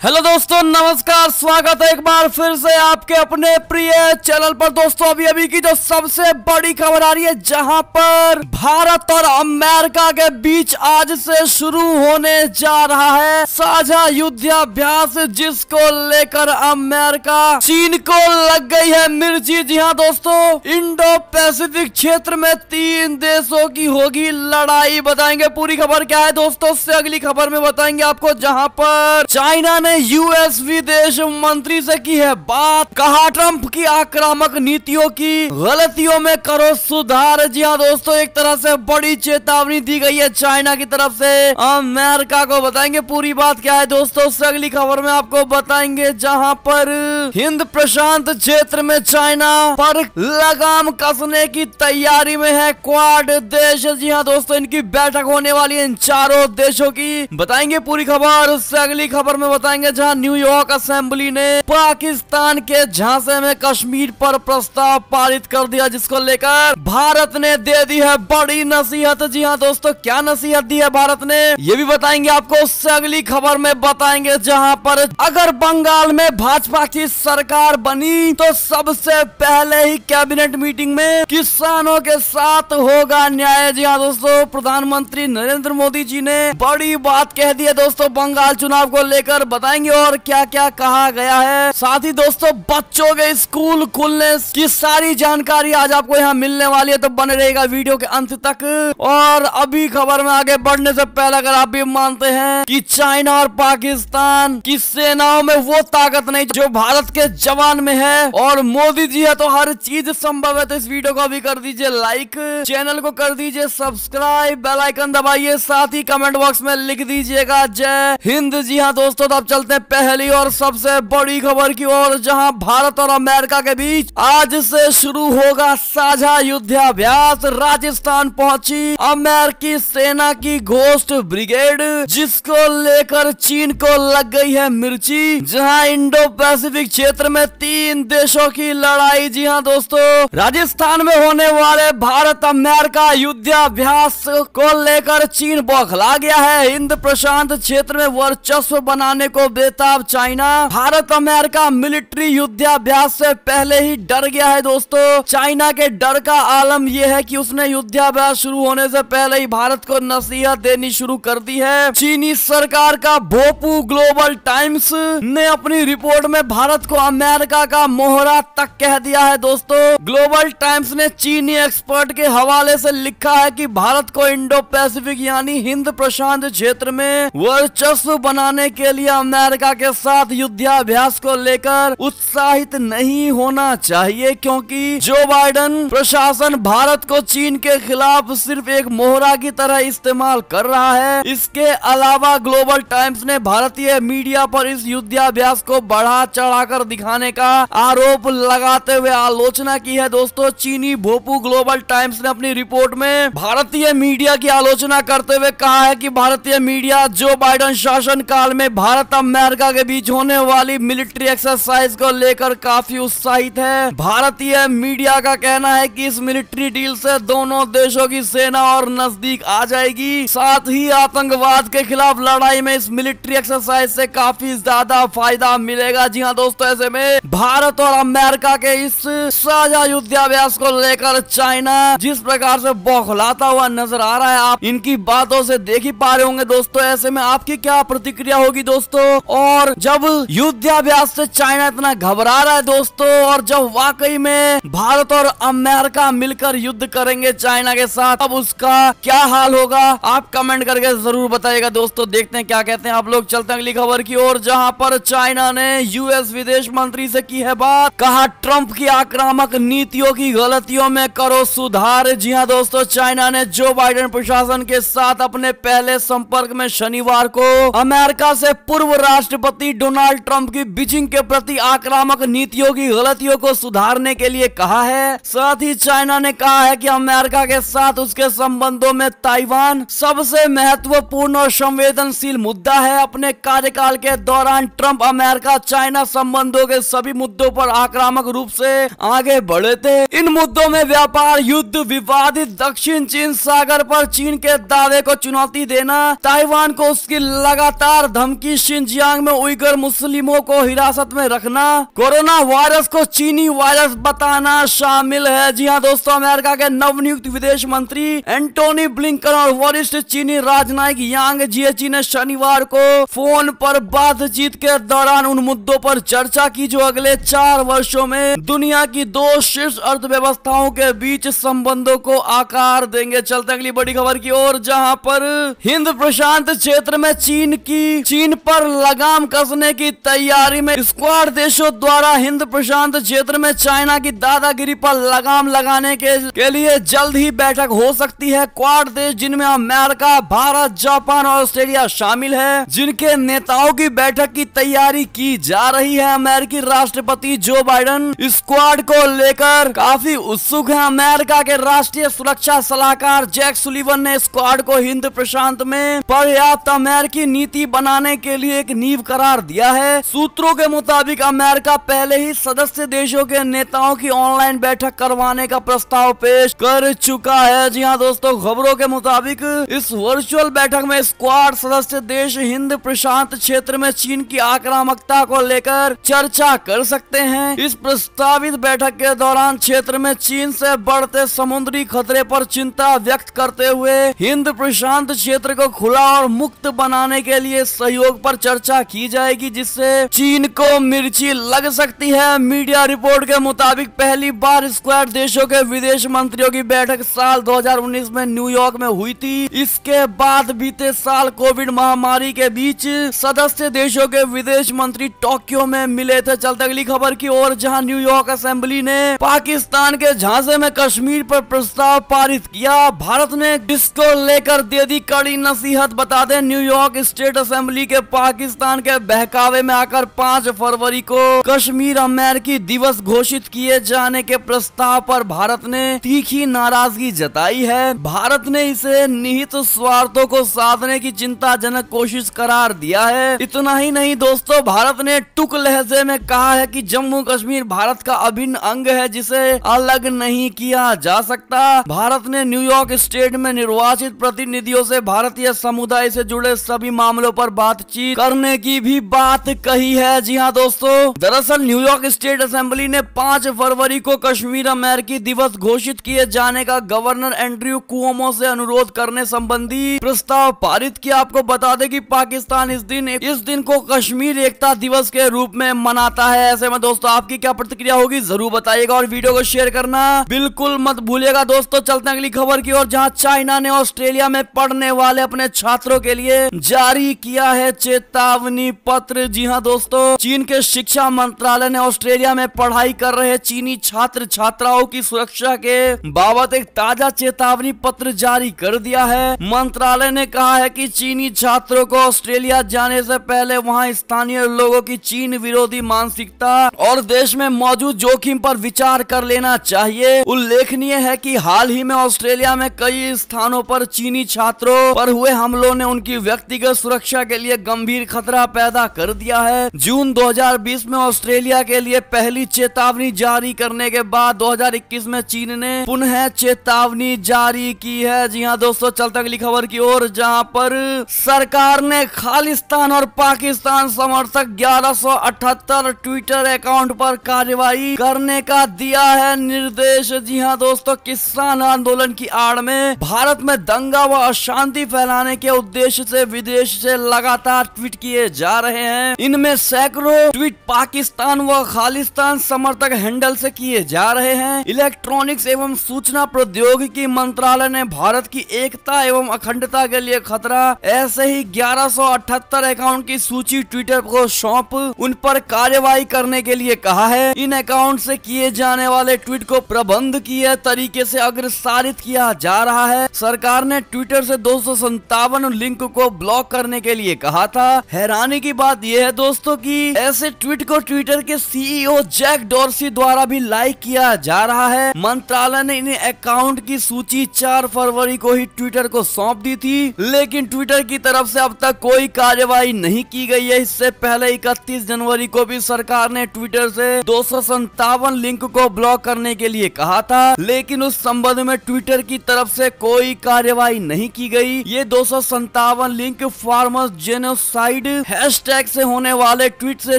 Hello दोस्तों, नमस्कार। स्वागत है एक बार फिर से आपके अपने प्रिय चैनल पर। दोस्तों अभी की जो सबसे बड़ी खबर आ रही है, जहां पर भारत और अमेरिका के बीच आज से शुरू होने जा रहा है साझा युद्धाभ्यास, जिसको लेकर अमेरिका चीन को लग गई है मिर्ची। जी हाँ दोस्तों, इंडो पैसिफिक क्षेत्र में 3 देशों की होगी लड़ाई। बताएंगे पूरी खबर क्या है दोस्तों, उससे अगली खबर में बताएंगे आपको, जहां पर चाइना ने यूएस विदेश मंत्री से की है बात। कहा ट्रंप की आक्रामक नीतियों की गलतियों में करो सुधार। जी हाँ दोस्तों, एक तरह से बड़ी चेतावनी दी गई है चाइना की तरफ से अमेरिका को। बताएंगे पूरी बात क्या है दोस्तों, उससे अगली खबर में आपको बताएंगे, जहां पर हिंद प्रशांत क्षेत्र में चाइना पर लगाम कसने की तैयारी में है क्वाड देश। जी हाँ दोस्तों, इनकी बैठक होने वाली है इन चारों देशों की। बताएंगे पूरी खबर, उससे अगली खबर में बताएंगे, जहां न्यूयॉर्क असेंबली ने पाकिस्तान के झांसे में कश्मीर पर प्रस्ताव पारित कर दिया, जिसको लेकर भारत ने दे दी है बड़ी नसीहत। जी हाँ दोस्तों, क्या नसीहत दी है भारत ने, ये भी बताएंगे आपको, उससे अगली खबर में बताएंगे, जहां पर अगर बंगाल में भाजपा की सरकार बनी तो सबसे पहले ही कैबिनेट मीटिंग में किसानों के साथ होगा न्याय। जी हाँ दोस्तों, प्रधानमंत्री नरेंद्र मोदी जी ने बड़ी बात कह दी है दोस्तों बंगाल चुनाव को लेकर। बताएंगे और क्या क्या कहा गया है। साथ ही दोस्तों, बच्चों के स्कूल खुलने की सारी जानकारी आज आपको यहाँ मिलने वाली है, तो बने रहेगा वीडियो के अंत तक। और अभी खबर में आगे बढ़ने से पहले, अगर आप भी मानते हैं कि चाइना और पाकिस्तान की सेनाओं में वो ताकत नहीं जो भारत के जवान में है, और मोदी जी है तो हर चीज संभव है, तो इस वीडियो को अभी कर दीजिए लाइक, चैनल को कर दीजिए सब्सक्राइब, बेल आइकन दबाइए, साथ ही कमेंट बॉक्स में लिख दीजिएगा जय हिंद। जी हाँ दोस्तों, तो अब चलते हैं पहली और सबसे बड़ी खबर की ओर, जहां भारत और अमेरिका के बीच आज से शुरू होगा साझा युद्धाभ्यास। राजस्थान पहुंची अमेरिकी सेना की घोस्ट ब्रिगेड, जिसको लेकर चीन को लग गई है मिर्ची। जहां इंडो पैसिफिक क्षेत्र में 3 देशों की लड़ाई। जी हाँ दोस्तों, राजस्थान में होने वाले भारत अमेरिका युद्धाभ्यास को लेकर चीन बौखला गया है। हिंद प्रशांत क्षेत्र में वर्चस्व बनाने को बेताब चाइना। भारत अमेरिका मिलिट्री युद्धाभ्यास से पहले ही डर गया है दोस्तों। चाइना के डर का आलम यह है कि उसने युद्धाभ्यास शुरू होने से पहले ही भारत को नसीहत देनी शुरू कर दी है। चीनी सरकार का भोपू ग्लोबल टाइम्स ने अपनी रिपोर्ट में भारत को अमेरिका का मोहरा तक कह दिया है दोस्तों। ग्लोबल टाइम्स ने चीनी एक्सपर्ट के हवाले से लिखा है कि भारत को इंडो पैसिफिक यानी हिंद प्रशांत क्षेत्र में वर्चस्व बनाने के लिए अमेरिका के साथ युद्धाभ्यास को लेकर उत्साहित नहीं होना चाहिए, क्योंकि जो बाइडेन प्रशासन भारत को चीन के खिलाफ सिर्फ एक मोहरा की तरह इस्तेमाल कर रहा है। इसके अलावा ग्लोबल टाइम्स ने भारतीय मीडिया पर इस युद्धाभ्यास को बढ़ा चढ़ाकर दिखाने का आरोप लगाते हुए आलोचना की है दोस्तों। चीनी भोपू ग्लोबल टाइम्स ने अपनी रिपोर्ट में भारतीय मीडिया की आलोचना करते हुए कहा है कि भारतीय मीडिया जो बाइडेन शासन काल में भारत अमेरिका के बीच होने वाली मिलिट्री एक्सरसाइज को लेकर काफी उत्साहित है। भारतीय मीडिया का कहना है कि इस मिलिट्री डील से दोनों देशों की सेना और नजदीक आ जाएगी, साथ ही आतंकवाद के खिलाफ लड़ाई में इस मिलिट्री एक्सरसाइज से काफी ज्यादा फायदा मिलेगा। जी हाँ दोस्तों, ऐसे में भारत और अमेरिका के इस साझा युद्धाभ्यास को लेकर चाइना जिस प्रकार से बौखलाता हुआ नजर आ रहा है, आप इनकी बातों से देख ही पा रहे होंगे दोस्तों। ऐसे में आपकी क्या प्रतिक्रिया होगी दोस्तों, और जब युद्धाभ्यास से चाइना इतना घबरा रहा है दोस्तों, और जब वाकई में भारत और अमेरिका मिलकर युद्ध करेंगे चाइना के साथ, अब उसका क्या हाल होगा, आप कमेंट करके जरूर बताइएगा दोस्तों। देखते हैं क्या कहते हैं आप लोग। चलते हैं अगली खबर की ओर, जहां पर चाइना ने यूएस विदेश मंत्री से की है बात। कहा ट्रंप की आक्रामक नीतियों की गलतियों में करो सुधार। जी हाँ दोस्तों, चाइना ने जो बाइडेन प्रशासन के साथ अपने पहले संपर्क में शनिवार को अमेरिका से पूर्व राष्ट्रपति डोनाल्ड ट्रंप की बीजिंग के प्रति आक्रामक नीतियों की गलतियों को सुधारने के लिए कहा है। साथ ही चाइना ने कहा है कि अमेरिका के साथ उसके संबंधों में ताइवान सबसे महत्वपूर्ण और संवेदनशील मुद्दा है। अपने कार्यकाल के दौरान ट्रंप अमेरिका चाइना संबंधों के सभी मुद्दों पर आक्रामक रूप से आगे बढ़े थे। इन मुद्दों में व्यापार, युद्ध, विवादित दक्षिण चीन सागर पर चीन के दावे को चुनौती देना, ताइवान को उसकी लगातार धमकी, शिनजियांग शिनजियांग में उइगर मुस्लिमों को हिरासत में रखना, कोरोना वायरस को चीनी वायरस बताना शामिल है। जी हाँ दोस्तों, अमेरिका के नवनियुक्त विदेश मंत्री एंटोनी ब्लिंकन और वरिष्ठ चीनी राजनयिक यांग जिएची ने शनिवार को फोन पर बातचीत के दौरान उन मुद्दों पर चर्चा की जो अगले 4 वर्षों में दुनिया की 2 शीर्ष अर्थव्यवस्थाओं के बीच संबंधों को आकार देंगे। चलते अगली बड़ी खबर की ओर, जहां पर हिंद प्रशांत क्षेत्र में चीन पर लगाम कसने की तैयारी में स्क्वाड देशों द्वारा हिंद प्रशांत क्षेत्र में चाइना की दादागिरी पर लगाम लगाने के लिए जल्द ही बैठक हो सकती है। क्वाड देश जिनमें अमेरिका, भारत, जापान और ऑस्ट्रेलिया शामिल है, जिनके नेताओं की बैठक की तैयारी की जा रही है। अमेरिकी राष्ट्रपति जो बाइडेन स्क्वाड को लेकर काफी उत्सुक है। अमेरिका के राष्ट्रीय सुरक्षा सलाहकार जैक सुलिवन ने स्क्वाड को हिंद प्रशांत में पर्याप्त अमेरिकी नीति बनाने के लिए एक नींव करार दिया है। सूत्रों के मुताबिक अमेरिका पहले ही सदस्य देशों के नेताओं की ऑनलाइन बैठक करवाने का प्रस्ताव पेश कर चुका है। जी हाँ दोस्तों, खबरों के मुताबिक इस वर्चुअल बैठक में स्क्वाड सदस्य देश हिंद प्रशांत क्षेत्र में चीन की आक्रामकता को लेकर चर्चा कर सकते हैं। इस प्रस्तावित बैठक के दौरान क्षेत्र में चीन से बढ़ते समुद्री खतरे पर चिंता व्यक्त करते हुए हिंद प्रशांत क्षेत्र को खुला और मुक्त बनाने के लिए सहयोग पर चर्चा की जाएगी, जिससे चीन को मिर्ची लग सकती है। मीडिया रिपोर्ट के मुताबिक पहली बार स्क्वाड देशों के विदेश मंत्रियों की बैठक साल 2019 में न्यूयॉर्क में हुई थी। इसके बाद बीते साल कोविड महामारी के बीच सदस्य देशों के विदेश मंत्री टोक्यो में मिले थे। चलते अगली खबर की ओर, जहां न्यूयॉर्क असेंबली ने पाकिस्तान के झांसे में कश्मीर पर प्रस्ताव पारित किया। भारत ने इसको लेकर दे दी कड़ी नसीहत। बता दें, न्यूयॉर्क स्टेट असेंबली के पाकिस्तान के बहकावे में आकर 5 फरवरी को कश्मीर अमेरिकी दिवस घोषित किए जाने के प्रस्ताव पर भारत ने तीखी नाराजगी जताई है। भारत ने इसे निहित स्वार्थों को साधने की चिंताजनक कोशिश करार दिया है। इतना ही नहीं दोस्तों, भारत ने टुक लहजे में कहा है कि जम्मू कश्मीर भारत का अभिन्न अंग है, जिसे अलग नहीं किया जा सकता। भारत ने न्यूयॉर्क स्टेट में निर्वाचित प्रतिनिधियों से भारतीय समुदाय से जुड़े सभी मामलों पर बातचीत करने की भी बात कही है। जी हाँ दोस्तों, दरअसल न्यूयॉर्क स्टेट असेंबली ने 5 फरवरी को कश्मीर अमेरिकी दिवस घोषित किए जाने का गवर्नर एंड्रयू कुओमो से अनुरोध करने संबंधी प्रस्ताव पारित किया। आपको बता दें कि पाकिस्तान इस दिन को कश्मीर एकता दिवस के रूप में मनाता है। ऐसे में दोस्तों, आपकी क्या प्रतिक्रिया होगी जरूर बताइएगा और वीडियो को शेयर करना बिल्कुल मत भूलिएगा। दोस्तों चलते हैं अगली खबर की ओर, जहां चाइना ने ऑस्ट्रेलिया में पढ़ने वाले अपने छात्रों के लिए जारी किया है चेतावनी पत्र। जी हाँ दोस्तों, चीन के शिक्षा मंत्रालय ने ऑस्ट्रेलिया में पढ़ाई कर रहे चीनी छात्र छात्राओं की सुरक्षा के बाबत एक ताजा चेतावनी पत्र जारी कर दिया है। मंत्रालय ने कहा है कि चीनी छात्रों को ऑस्ट्रेलिया जाने से पहले वहां स्थानीय लोगों की चीन विरोधी मानसिकता और देश में मौजूद जोखिम पर विचार कर लेना चाहिए। उल्लेखनीय है कि हाल ही में ऑस्ट्रेलिया में कई स्थानों पर चीनी छात्रों पर हुए हमलों ने उनकी व्यक्तिगत सुरक्षा के लिए गंभीर खतरा पैदा कर दिया है। जून 2020 में ऑस्ट्रेलिया के लिए पहली चेतावनी जारी करने के बाद 2021 में चीन ने पुनः चेतावनी जारी की है। जी हाँ दोस्तों, चलते अगली खबर की ओर, जहां पर सरकार ने खालिस्तान और पाकिस्तान समर्थक 1178 ट्विटर अकाउंट पर कार्रवाई करने का दिया है निर्देश। जी हाँ दोस्तों, किसान आंदोलन की आड़ में भारत में दंगा व अशांति फैलाने के उद्देश्य से विदेश से लगातार ट्वीट किए जा रहे हैं। इनमें सैकड़ों ट्वीट पाकिस्तान व खालिस्तान समर्थक हैंडल से किए जा रहे हैं। इलेक्ट्रॉनिक्स एवं सूचना प्रौद्योगिकी मंत्रालय ने भारत की एकता एवं अखंडता के लिए खतरा ऐसे ही 1178 अकाउंट की सूची ट्विटर को सौंप उन पर कार्यवाही करने के लिए कहा है। इन अकाउंट से किए जाने वाले ट्वीट को प्रबंध किए तरीके से अग्रसारित किया जा रहा है। सरकार ने ट्विटर से 257 लिंक को ब्लॉक करने के लिए कहा था। हैरानी की बात यह है दोस्तों कि ऐसे ट्वीट को ट्विटर के सीईओ जैक डॉर्सी द्वारा भी लाइक किया जा रहा है। मंत्रालय ने इन अकाउंट की सूची 4 फरवरी को ही ट्विटर को सौंप दी थी, लेकिन ट्विटर की तरफ से अब तक कोई कार्यवाही नहीं की गई है। इससे पहले 31 जनवरी को भी सरकार ने ट्विटर से 257 लिंक को ब्लॉक करने के लिए कहा था, लेकिन उस संबंध में ट्विटर की तरफ से कोई कार्यवाही नहीं की गई। ये 257 link farmers genocide side hashtag से होने वाले ट्वीट से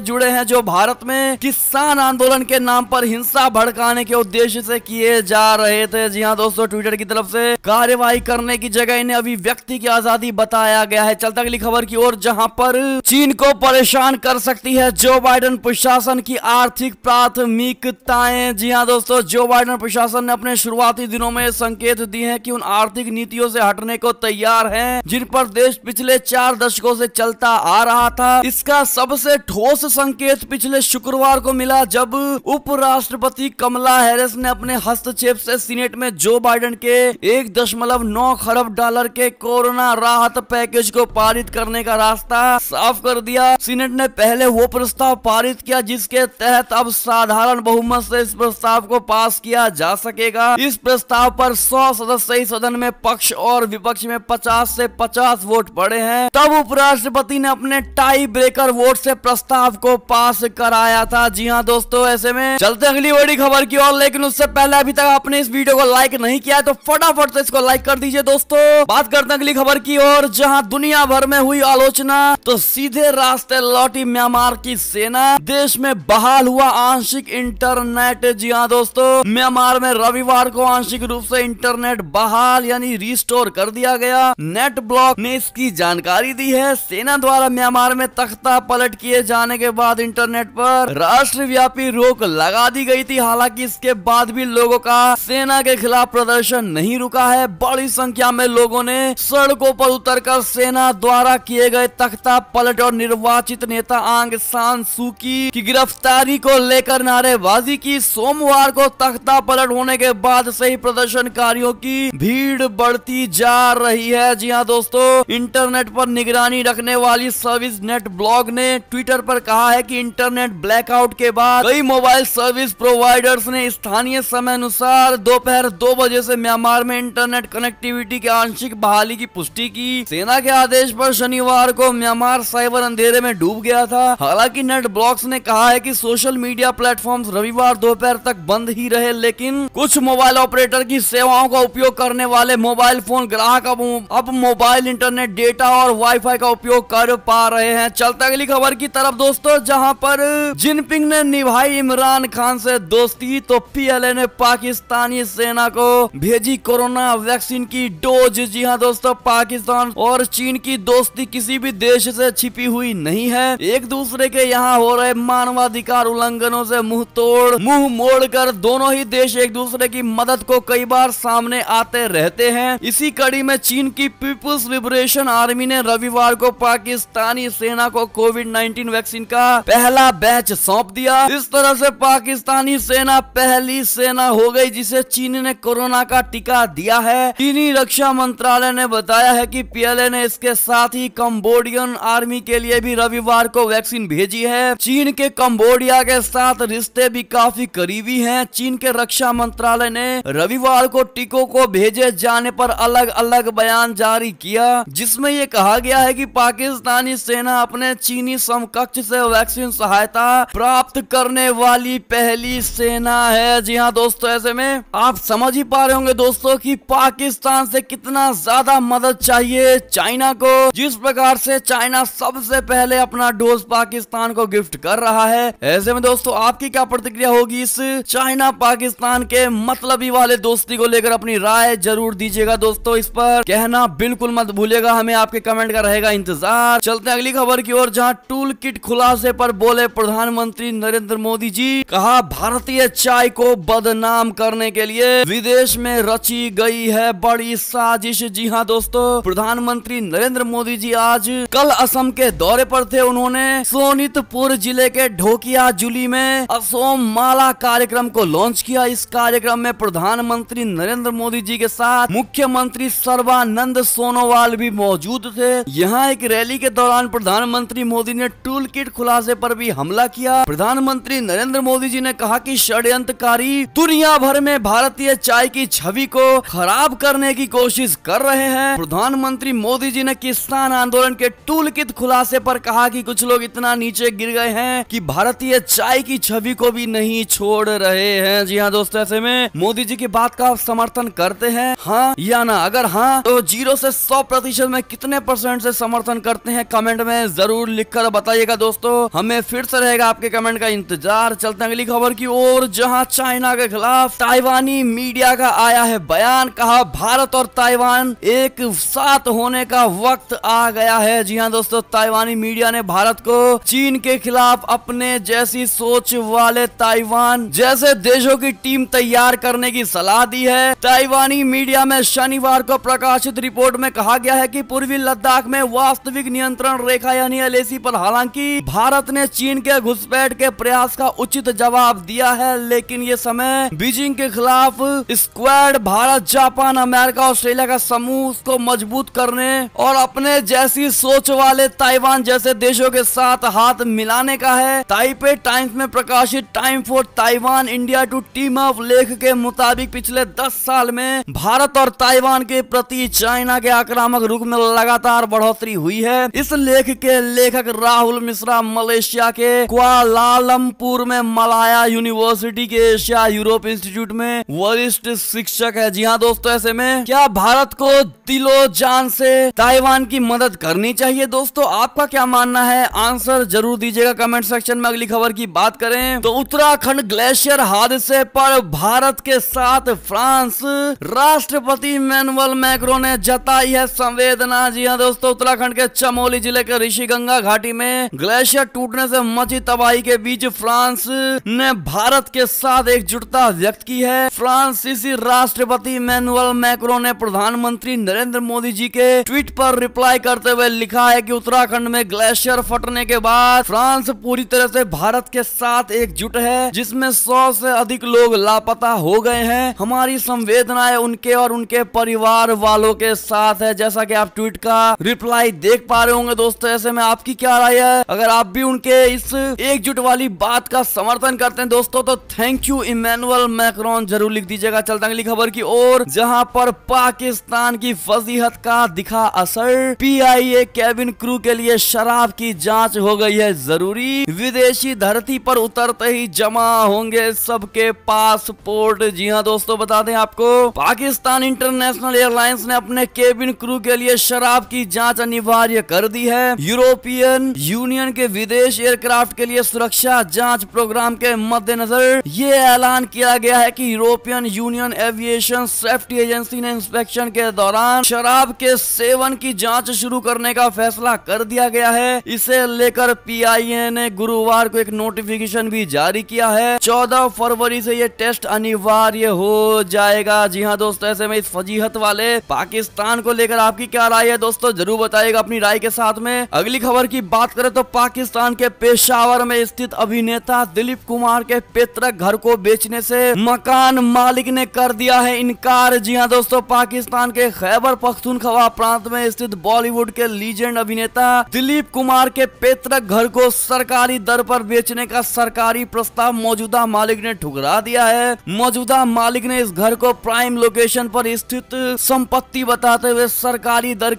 जुड़े हैं जो भारत में किसान आंदोलन के नाम पर हिंसा भड़काने के उद्देश्य से किए जा रहे थे। जी हाँ दोस्तों, ट्विटर की तरफ से कार्यवाही करने की जगह इन्हें अभिव्यक्ति की आजादी बताया गया है। चलता अगली खबर की ओर, जहां पर चीन को परेशान कर सकती है जो बाइडेन प्रशासन की आर्थिक प्राथमिकताएं। जी हाँ दोस्तों, जो बाइडेन प्रशासन ने अपने शुरुआती दिनों में संकेत दिए हैं कि उन आर्थिक नीतियों से हटने को तैयार हैं जिन पर देश पिछले 4 दशकों से चलता आ रहा था। इसका सबसे ठोस संकेत पिछले शुक्रवार को मिला जब उपराष्ट्रपति कमला हैरिस ने अपने हस्तक्षेप से सीनेट में जो बाइडेन के 1.9 खरब डॉलर के कोरोना राहत पैकेज को पारित करने का रास्ता साफ कर दिया। सीनेट ने पहले वो प्रस्ताव पारित किया जिसके तहत अब साधारण बहुमत से इस प्रस्ताव को पास किया जा सकेगा। इस प्रस्ताव पर 100 सदस्य सदन में पक्ष और विपक्ष में 50 से 50 वोट पड़े हैं। तब उपराष्ट्रपति ने अपने टाई ब्रेकर वोट से प्रस्ताव को पास कराया था। जी हाँ दोस्तों, ऐसे में चलते अगली बड़ी खबर की ओर, लेकिन उससे पहले अभी तक आपने इस वीडियो को लाइक नहीं किया है तो फटाफट से इसको लाइक कर दीजिए। दोस्तों बात करते हैं अगली खबर की ओर, जहां दुनिया भर में हुई आलोचना तो सीधे रास्ते लौटी म्यांमार की सेना। देश में बहाल हुआ आंशिक इंटरनेट। जी हाँ दोस्तों, म्यांमार में रविवार को आंशिक रूप से इंटरनेट बहाल यानी रिस्टोर कर दिया गया। नेट ब्लॉक ने इसकी जानकारी दी है। सेना द्वारा म्यांमार में तख्ता पलट किए जाने के बाद इंटरनेट पर राष्ट्रव्यापी रोक लगा दी गई थी। हालांकि इसके बाद भी लोगों का सेना के खिलाफ प्रदर्शन नहीं रुका है। बड़ी संख्या में लोगों ने सड़कों पर उतरकर सेना द्वारा किए गए तख्ता पलट और निर्वाचित नेता आंग सान सू की गिरफ्तारी को लेकर नारेबाजी की। सोमवार को तख्ता पलट होने के बाद से ही प्रदर्शनकारियों की भीड़ बढ़ती जा रही है। जी हाँ दोस्तों, इंटरनेट पर निगरानी रखने वाली सर्विस नेट ब्लॉग ने ट्विटर पर कहा है कि इंटरनेट ब्लैकआउट के बाद कई मोबाइल सर्विस प्रोवाइडर्स ने स्थानीय समय अनुसार दोपहर 2 बजे से म्यांमार में इंटरनेट कनेक्टिविटी के आंशिक बहाली की पुष्टि की। सेना के आदेश पर शनिवार को म्यांमार साइबर अंधेरे में डूब गया था। हालांकि नेट ब्लॉक्स ने कहा है कि सोशल मीडिया प्लेटफॉर्म्स रविवार दोपहर तक बंद ही रहे, लेकिन कुछ मोबाइल ऑपरेटर की सेवाओं का उपयोग करने वाले मोबाइल फोन ग्राहक अब मोबाइल इंटरनेट डेटा और वाईफाई का उपयोग कर पा रहे हैं। चलते अगली खबर की तरफ दोस्तों, जहां पर जिनपिंग ने निभाई इमरान खान से दोस्ती तो पीएलए ने पाकिस्तानी सेना को भेजी कोरोना वैक्सीन की डोज। जी हाँ दोस्तों, पाकिस्तान और चीन की दोस्ती किसी भी देश से छिपी हुई नहीं है। एक दूसरे के यहाँ हो रहे मानवाधिकार उल्लंघनों से मुंह मोड़कर दोनों ही देश एक दूसरे की मदद को कई बार सामने आते रहते हैं। इसी कड़ी में चीन की पीपुल्स लिबरेशन आर्मी ने रविवार को पाकिस्तानी सेना को कोविड-19 वैक्सीन का पहला बैच सौंप दिया। इस तरह से पाकिस्तानी सेना पहली सेना हो गई जिसे चीन ने कोरोना का टीका दिया है। चीनी रक्षा मंत्रालय ने बताया है कि पीएलए ने इसके साथ ही कंबोडियन आर्मी के लिए भी रविवार को वैक्सीन भेजी है। चीन के कंबोडिया के साथ रिश्ते भी काफी करीबी हैं। चीन के रक्षा मंत्रालय ने रविवार को टीकों को भेजे जाने पर अलग अलग बयान जारी किया, जिसमें ये कहा गया है कि पाकिस्तानी सेना अपने चीनी समकक्ष से वैक्सीन सहायता प्राप्त करने वाली पहली सेना है। जी हाँ दोस्तों, ऐसे में आप समझ ही पा रहे होंगे दोस्तों कि पाकिस्तान से कितना ज्यादा मदद चाहिए चाइना को। जिस प्रकार से चाइना सबसे पहले अपना डोज पाकिस्तान को गिफ्ट कर रहा है, ऐसे में दोस्तों आपकी क्या प्रतिक्रिया होगी इस चाइना पाकिस्तान के मतलबी वाले दोस्ती को लेकर? अपनी राय जरूर दीजिएगा दोस्तों, इस पर कहना बिल्कुल मत भूलिएगा। हमें आपके कमेंट का रहेगा इंतजार। चलते हैं अगली खबर की ओर, जहां टूल किट खुलासे पर बोले प्रधानमंत्री नरेंद्र मोदी जी। कहा भारतीय चाय को बदनाम करने के लिए विदेश में रची गई है बड़ी साजिश। जी हाँ दोस्तों, प्रधानमंत्री नरेंद्र मोदी जी आज कल असम के दौरे पर थे। उन्होंने सोनितपुर जिले के ढोकिया जुली में असोम माला कार्यक्रम को लॉन्च किया। इस कार्यक्रम में प्रधानमंत्री नरेंद्र मोदी जी के साथ मुख्यमंत्री सर्बानंद सोनोवाल भी मौजूद थे। यहाँ एक रैली के दौरान प्रधानमंत्री मोदी ने टूल किट खुलासे पर भी हमला किया। प्रधानमंत्री नरेंद्र मोदी जी ने कहा कि षड्यंत्रकारी दुनिया भर में भारतीय चाय की छवि को खराब करने की कोशिश कर रहे हैं। प्रधानमंत्री मोदी जी ने किसान आंदोलन के टूल किट खुलासे पर कहा कि कुछ लोग इतना नीचे गिर गए हैं कि भारतीय चाय की छवि को भी नहीं छोड़ रहे हैं। जी हाँ दोस्तों, ऐसे में मोदी जी की बात का आप समर्थन करते हैं, हाँ या ना? अगर हाँ तो 0 से 100% में कितने % से समर्थन करते हैं हैं कमेंट में जरूर लिखकर बताइएगा दोस्तों। हमें फिर से रहेगा आपके कमेंट का इंतजार। चलते हैं अगली खबर की ओर, जहां चाइना के खिलाफ ताइवानी मीडिया का आया है बयान। कहा भारत और ताइवान एक साथ होने का वक्त आ गया है। जी हाँ दोस्तों, ताइवानी मीडिया ने भारत को चीन के खिलाफ अपने जैसी सोच वाले ताइवान जैसे देशों की टीम तैयार करने की सलाह दी है। ताइवानी मीडिया में शनिवार को प्रकाशित रिपोर्ट में कहा गया है कि पूर्वी लद्दाख में वास्तविक नियंत्रण रेखा यानी एलएसी पर हालांकि भारत ने चीन के घुसपैठ के प्रयास का उचित जवाब दिया है, लेकिन ये समय बीजिंग के खिलाफ squad Bharat, Japan, America, Australia का समूह को मजबूत करने और अपने जैसी सोच वाले ताइवान जैसे देशों के साथ हाथ मिलाने का है। ताइपे टाइम्स में प्रकाशित time for Taiwan India to team up लेख के मुताबिक पिछले 10 साल में भारत और ताइवान के प्रति चाइना के आक्रामक रुख में लगातार बढ़ोतरी हुई है। इस लेख के लेखक राहुल मिश्रा मलेशिया के कुआलालंपुर में मलाया यूनिवर्सिटी के एशिया यूरोप इंस्टीट्यूट में वरिष्ठ शिक्षक है। जी हाँ दोस्तों, ऐसे में क्या भारत को दिलो जान से ताइवान की मदद करनी चाहिए? दोस्तों आपका क्या मानना है? आंसर जरूर दीजिएगा कमेंट सेक्शन में। अगली खबर की बात करें तो उत्तराखंड ग्लेशियर हादसे पर भारत के साथ फ्रांस राष्ट्रपति इमैनुअल मैक्रों ने जताई है संवेदना। जी हाँ दोस्तों, उत्तराखंड के चमोली जिले के ऋषिगंगा घाटी में ग्लेशियर टूटने से मची तबाही के बीच फ्रांस ने भारत के साथ एकजुटता व्यक्त की है। फ्रांसीसी राष्ट्रपति इमैनुअल मैक्रों ने प्रधानमंत्री नरेंद्र मोदी जी के ट्वीट पर रिप्लाई करते हुए लिखा है कि उत्तराखंड में ग्लेशियर फटने के बाद फ्रांस पूरी तरह से भारत के साथ एकजुट है, जिसमें 100 से अधिक लोग लापता हो गए हैं। हमारी संवेदनाएं उनके और उनके परिवार वालों के साथ है। जैसा कि आप ट्वीट का रिप्लाई देख पा रहे होंगे दोस्तों। ऐसे में आपकी क्या राय है? अगर आप भी उनके इस एकजुट वाली बात का समर्थन करते हैं दोस्तों तो थैंक यू इमैनुअल मैक्रोन जरूर लिख दीजिएगा। चलते अगली खबर की ओर, जहां पर पाकिस्तान की फजीहत का दिखा असर। पीआईए कैबिन क्रू के लिए शराब की जांच हो गई है जरूरी। विदेशी धरती पर उतरते ही जमा होंगे सबके पासपोर्ट। जी हाँ दोस्तों, बता दें आपको पाकिस्तान इंटरनेशनल एयरलाइंस ने अपने केबिन क्रू के लिए शराब की जांच अनिवार्य कर दी है। यूरोपियन यूनियन के विदेश एयरक्राफ्ट के लिए सुरक्षा जांच प्रोग्राम के मद्देनजर ये ऐलान किया गया है कि European union aviation safety agency ने इंस्पेक्शन के दौरान शराब के सेवन की जांच शुरू करने का फैसला कर दिया गया है। इसे लेकर पीआईए ने गुरुवार को एक नोटिफिकेशन भी जारी किया है। 14 फरवरी से ये टेस्ट अनिवार्य हो जाएगा। जी हाँ दोस्तों, ऐसे में इस फजीहत वाले पाकिस्तान को लेकर आपकी क्या राय है दोस्तों? जरूर बताइएगा अपनी राय के साथ में। अगली खबर की बात करें तो पाकिस्तान के पेशावर में स्थित अभिनेता दिलीप कुमार के पैतृक घर को बेचने से मकान मालिक ने कर दिया है इनकार। जी हाँ दोस्तों, पाकिस्तान के खैबर पख्तूनख्वा प्रांत में स्थित बॉलीवुड के लीजेंड अभिनेता दिलीप कुमार के पैतृक घर को सरकारी दर पर बेचने का सरकारी प्रस्ताव मौजूदा मालिक ने ठुकरा दिया है। मौजूदा मालिक ने इस घर को प्राइम लोकेशन पर स्थित संपत्ति बताते हुए सरकारी दर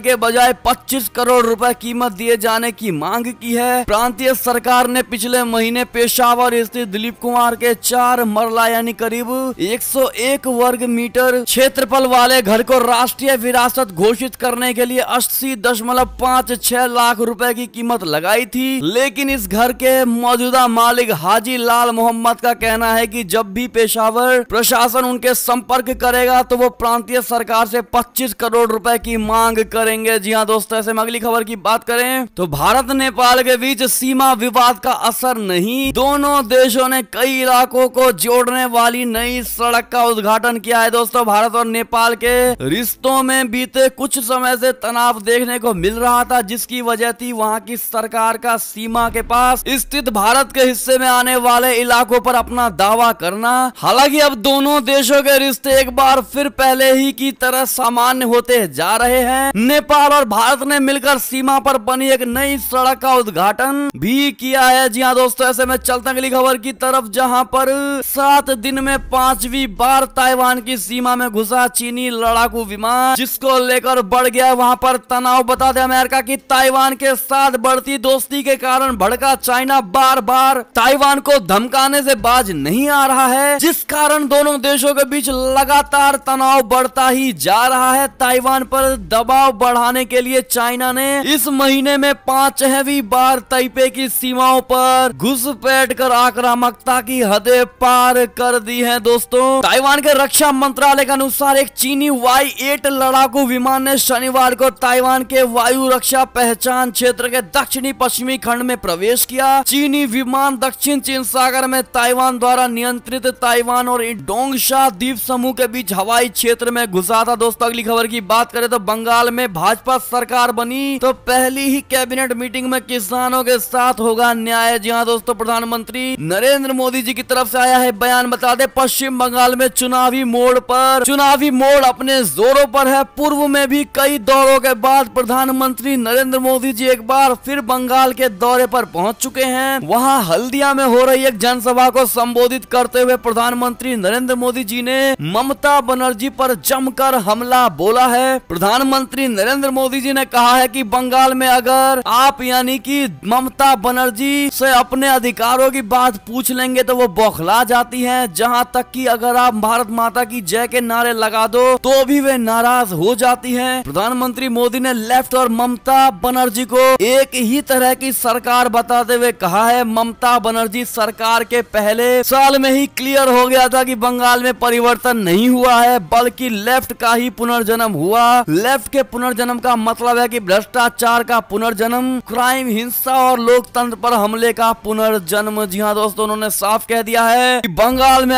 के बजाय 25 करोड़ रुपए कीमत दिए जाने की मांग की है। प्रांतीय सरकार ने पिछले महीने पेशावर स्थित दिलीप कुमार के 4 मरला यानी करीब 101 वर्ग मीटर क्षेत्रफल वाले घर को राष्ट्रीय विरासत घोषित करने के लिए 80.56 लाख रुपए की कीमत लगाई थी। लेकिन इस घर के मौजूदा मालिक हाजी लाल मोहम्मद का कहना है कि जब भी पेशावर प्रशासन उनके संपर्क करेगा तो वो प्रांतीय सरकार से 25 करोड़ रुपए की मांग करेंगे। जी हाँ दोस्तों, ऐसे में अगली खबर की बात करें तो भारत नेपाल के बीच सीमा विवाद का असर नहीं। दोनों देशों ने कई इलाकों को जोड़ने वाली नई सड़क का उद्घाटन किया है। दोस्तों, भारत और नेपाल के रिश्तों में बीते कुछ समय से तनाव देखने को मिल रहा था, जिसकी वजह थी वहां की सरकार का सीमा के पास स्थित भारत के हिस्से में आने वाले इलाकों पर अपना दावा करना। हालांकि अब दोनों देशों के रिश्ते एक बार फिर पहले ही की तरह सामान्य होते जा रहे हैं। नेपाल और भारत ने मिलकर सीमा पर बनी एक नई सड़क का उद्घाटन भी किया है। जी हाँ दोस्तों, ऐसे में चलते अगली खबर की तरफ, जहां पर 7 दिन में 5वीं बार ताइवान की सीमा में घुसा चीनी लड़ाकू विमान, जिसको लेकर बढ़ गया वहां पर तनाव। बता दें अमेरिका की ताइवान के साथ बढ़ती दोस्ती के कारण भड़का चाइना बार बार ताइवान को धमकाने से बाज नहीं आ रहा है, जिस कारण दोनों देशों के बीच लगातार तनाव बढ़ता ही जा रहा है। ताइवान पर दबाव बढ़ा बढ़ाने के लिए चाइना ने इस महीने में 5वीं बार ताइपे की सीमाओं पर घुसपैठ कर आक्रामकता की हदें पार कर दी है। दोस्तों, ताइवान के रक्षा मंत्रालय के अनुसार एक चीनी Y-8 लड़ाकू विमान ने शनिवार को ताइवान के वायु रक्षा पहचान क्षेत्र के दक्षिणी पश्चिमी खंड में प्रवेश किया। चीनी विमान दक्षिण चीन सागर में ताइवान द्वारा नियंत्रित ताइवान और डोंगशा द्वीप समूह के बीच हवाई क्षेत्र में घुसा था। दोस्तों, अगली खबर की बात करें तो बंगाल में भाजपा सरकार बनी तो पहली ही कैबिनेट मीटिंग में किसानों के साथ होगा न्याय। जी हाँ दोस्तों, प्रधानमंत्री नरेंद्र मोदी जी की तरफ से आया है बयान। बता दे, पश्चिम बंगाल में चुनावी मोड़ अपने जोरों पर है। पूर्व में भी कई दौरों के बाद प्रधानमंत्री नरेंद्र मोदी जी एक बार फिर बंगाल के दौरे पर पहुंच चुके हैं। वहां हल्दिया में हो रही एक जनसभा को संबोधित करते हुए प्रधानमंत्री नरेंद्र मोदी जी ने ममता बनर्जी पर जमकर हमला बोला है। प्रधानमंत्री नरेंद्र मोदी जी ने कहा है कि बंगाल में अगर आप यानी कि ममता बनर्जी से अपने अधिकारों की बात पूछ लेंगे तो वो बौखला जाती हैं, जहां तक कि अगर आप भारत माता की जय के नारे लगा दो तो भी वे नाराज हो जाती हैं। प्रधानमंत्री मोदी ने लेफ्ट और ममता बनर्जी को एक ही तरह की सरकार बताते हुए कहा है, ममता बनर्जी सरकार के पहले साल में ही क्लियर हो गया था कि बंगाल में परिवर्तन नहीं हुआ है बल्कि लेफ्ट का ही पुनर्जन्म हुआ। लेफ्ट के पुनर्जन्म का मतलब है कि भ्रष्टाचार का पुनर्जन्म, क्राइम, हिंसा और लोकतंत्र पर हमले का पुनर्जन्म। जी हाँ दोस्तों, उन्होंने साफ कह दिया है कि बंगाल में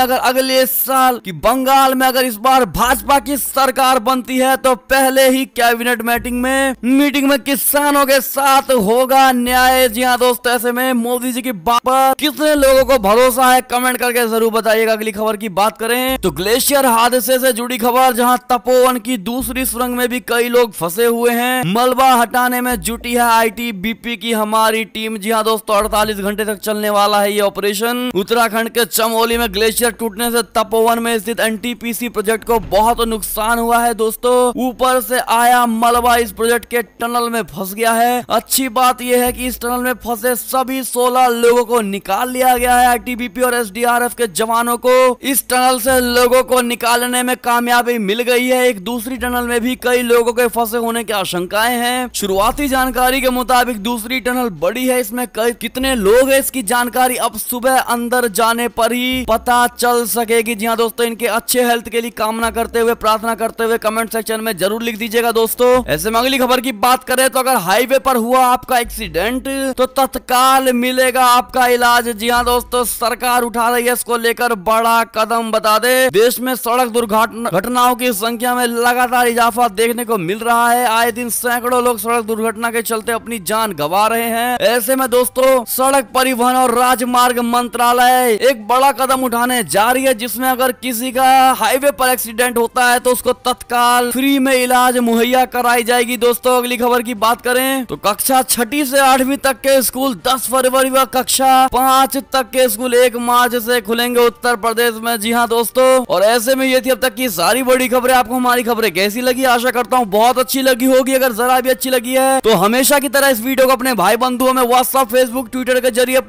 अगर इस बार भाजपा की सरकार बनती है तो पहले ही कैबिनेट मीटिंग में किसानों के साथ होगा न्याय। जी हाँ दोस्तों, ऐसे में मोदी जी की बात पर कितने लोगों को भरोसा है कमेंट करके जरूर बताइएगा। अगली खबर की बात करें तो ग्लेशियर हादसे से जुड़ी खबर, जहां तपोवन की दूसरी सुरंग में भी कई लोग फंसे हुए हैं। मलबा हटाने में जुटी है ITBP की हमारी टीम। जी हाँ दोस्तों, 48 घंटे तक चलने वाला है ये ऑपरेशन। उत्तराखंड के चमोली में ग्लेशियर टूटने से तपोवन में स्थित NTPC प्रोजेक्ट को बहुत नुकसान हुआ है। दोस्तों, ऊपर से आया मलबा इस प्रोजेक्ट के टनल में फंस गया है। अच्छी बात यह है कि इस टनल में फंसे सभी 16 लोगों को निकाल लिया गया है। ITBP और SDRF के जवानों को इस टनल से लोगों को निकालने में कामयाबी मिल गई है। एक दूसरी टनल में भी कई लोगों के फंसे होने की आशंकाएं हैं। शुरुआती जानकारी के मुताबिक दूसरी टनल बड़ी है, इसमें कितने लोग हैं इसकी जानकारी अब सुबह अंदर जाने पर ही पता चल सकेगी। जी हाँ दोस्तों, इनके अच्छे हेल्थ के लिए कामना करते हुए, प्रार्थना करते हुए कमेंट सेक्शन में जरूर लिख दीजिएगा। दोस्तों, ऐसे में अगली खबर की बात करें तो अगर हाईवे पर हुआ आपका एक्सीडेंट तो तत्काल मिलेगा आपका इलाज। जी हाँ दोस्तों, सरकार उठा रही है इसको लेकर बड़ा कदम। बता दे, देश में सड़क दुर्घटनाओं की संख्या में लगातार इजाफा देखने को मिल रहा है। आए दिन सैकड़ों लोग सड़क दुर्घटना के चलते अपनी जान गंवा रहे हैं। ऐसे में दोस्तों, सड़क परिवहन और राजमार्ग मंत्रालय एक बड़ा कदम उठाने जा रही है, जिसमें अगर किसी का हाईवे पर एक्सीडेंट होता है तो उसको तत्काल फ्री में इलाज मुहैया कराई जाएगी। दोस्तों, अगली खबर की बात करें तो कक्षा 6ठी से 8वीं तक के स्कूल 10 फरवरी व कक्षा 5 तक के स्कूल 1 मार्च से खुलेंगे उत्तर प्रदेश में। जी हाँ दोस्तों, और ऐसे में ये थी अब तक की सारी बड़ी खबरें। आपको हमारी खबरें कैसी लगी? आशा करता हूँ बहुत अच्छी लगी होगी। अगर जरा भी अच्छी लगी है तो हमेशा की तरह इस वीडियो को अपने भाई बंधुओं में व्हाट्सएप, फेसबुक, ट्विटर के जरिए